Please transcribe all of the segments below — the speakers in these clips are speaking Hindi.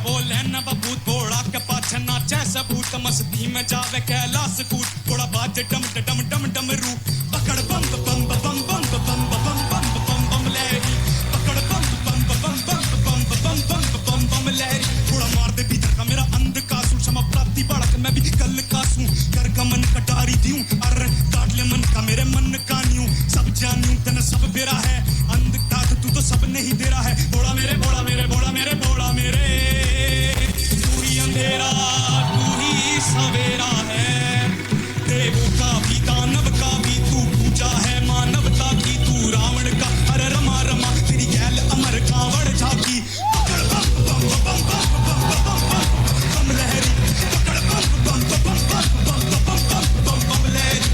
बोले न बबूत घोड़ा के पाछे नाचे सबूत मस्ती में जावे कैलाश कूट घोड़ा बाजे डम डम डम डम रू पकड़ बम बम बम बम बम बम बम बम बम बम लहरी पकड़ बम बम बम बम बम बम बम बम बम लहरी घोड़ा मार दे भीतर का मेरा अंध कासू क्षमा प्राप्ति बढ़क मैं भी कल कासू कर का मन कटारी दियूं अरे काट ले मन का मेरे मन का न्यू सब जानू तन सब बेरा है अंध काट तू तो सब नहीं दे रहा है बोला मेरे बोला मेरे बोला मेरे बोला मेरे तू ही अंधेरा तू ही सवेरा है देवों का भी दानव का भी तू पूजा है मानवता की तू रावण का अरे रमा रमा तेरी गैल अमर कांवड़ झाकी पकड़ बम बम बम बम बम बम बम लहरी पकड़ बम बम बम बम बम बम बम लहरी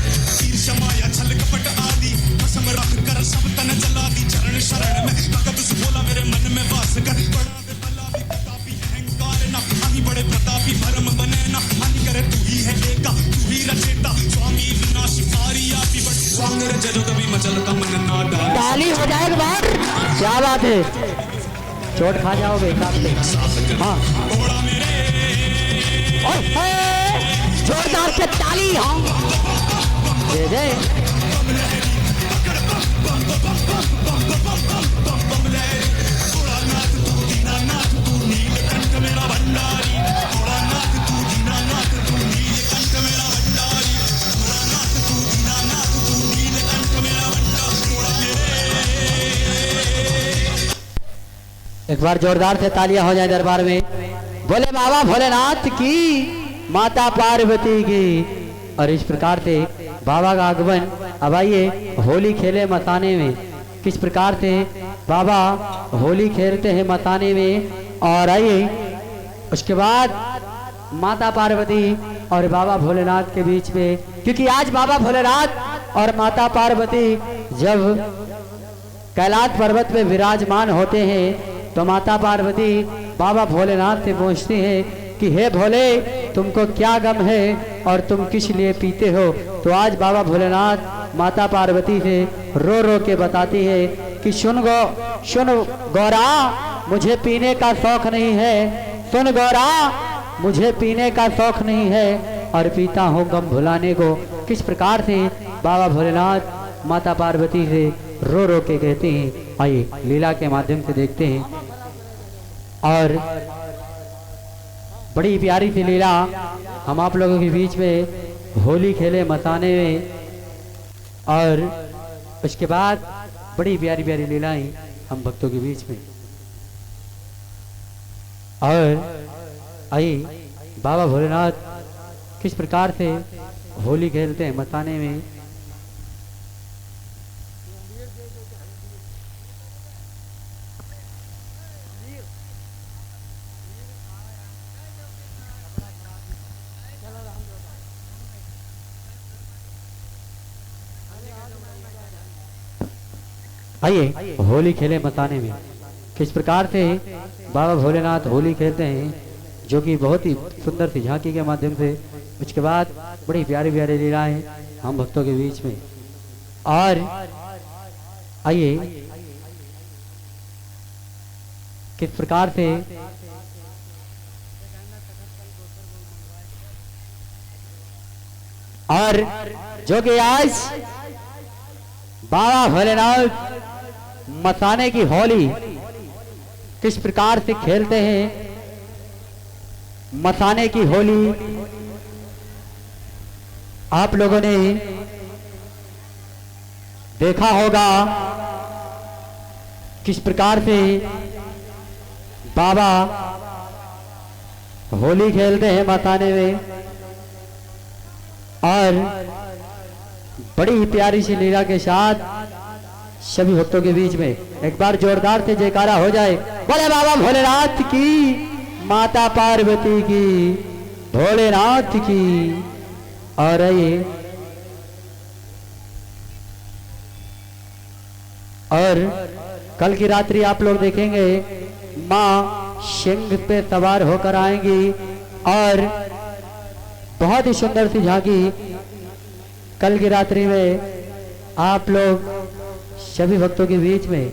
ईर्ष्या माया छल कपट आदि कसम रख कर सब तन जला दी चरण शरण में भगत बोला मेरे मन में वास कर बड़ा दे भला भी प्रतापी अहंकार ना आही बड़े प्रतापी भरम बने ना हानि करे तू ही है एका तू ही रचेता स्वामी विनाशकारी आप ही बड़ स्वांग रजो कभी मचलता मन ना डाल ताली हो जाए एक बार। क्या बात है, चोट खा जाओगे हाँ बोला मेरे जोरदार से ताली हाँ दे दे एक बार जोरदार से तालियां हो जाए दरबार में। बोले बाबा भोलेनाथ की माता पार्वती की। और इस प्रकार से बाबा का आगमन। अब आइए होली खेले मसाने में। किस प्रकार से बाबा होली खेलते हैं मसाने में। और आइए उसके बाद माता पार्वती और बाबा भोलेनाथ के बीच में, क्योंकि आज बाबा भोलेनाथ और माता पार्वती जब कैलाश पर्वत पे विराजमान होते हैं तो माता पार्वती बाबा भोलेनाथ से पूछती हैं कि हे भोले तुमको क्या गम है और तुम किस लिए पीते हो। तो आज बाबा भोलेनाथ माता पार्वती से रो रो के बताती है कि सुन गौरा मुझे पीने का शौक नहीं है। सुन गौरा मुझे पीने का शौक नहीं है और पीता हूँ गम भुलाने को। किस प्रकार से बाबा भोलेनाथ माता पार्वती से रो रो के कहते हैं। आइए लीला के माध्यम से देखते हैं। और बड़ी प्यारी सी लीला हम आप लोगों के बीच में होली खेले मसाने में। और उसके बाद बड़ी प्यारी प्यारी लीलाएं हम भक्तों के बीच में। और आइए बाबा भोलेनाथ किस प्रकार से होली खेलते हैं मसाने में। आइए होली खेले मसाने में किस प्रकार से बाबा भोलेनाथ होली खेलते हैं, जो कि बहुत ही सुंदर सी झांकी के माध्यम से। उसके बाद बड़ी प्यारी प्यारी लीलाएं हम भक्तों के बीच में। और आइए किस प्रकार से और जो कि आज बाबा भोलेनाथ मसाने की होली किस प्रकार से खेलते हैं। मसाने की होली आप लोगों ने देखा होगा किस प्रकार से बाबा होली खेलते हैं मसाने में। और बड़ी ही प्यारी सी लीला के साथ सभी भक्तों के बीच में एक बार जोरदार से जयकारा हो जाए। बोले बाबा भोलेनाथ की, माता पार्वती की, भोलेनाथ की। और ये और कल की रात्रि आप लोग देखेंगे माँ सिंह पे सवार होकर आएंगी। और बहुत ही सुंदर सी झांकी कल की रात्रि में आप लोग सभी भक्तों के बीच में।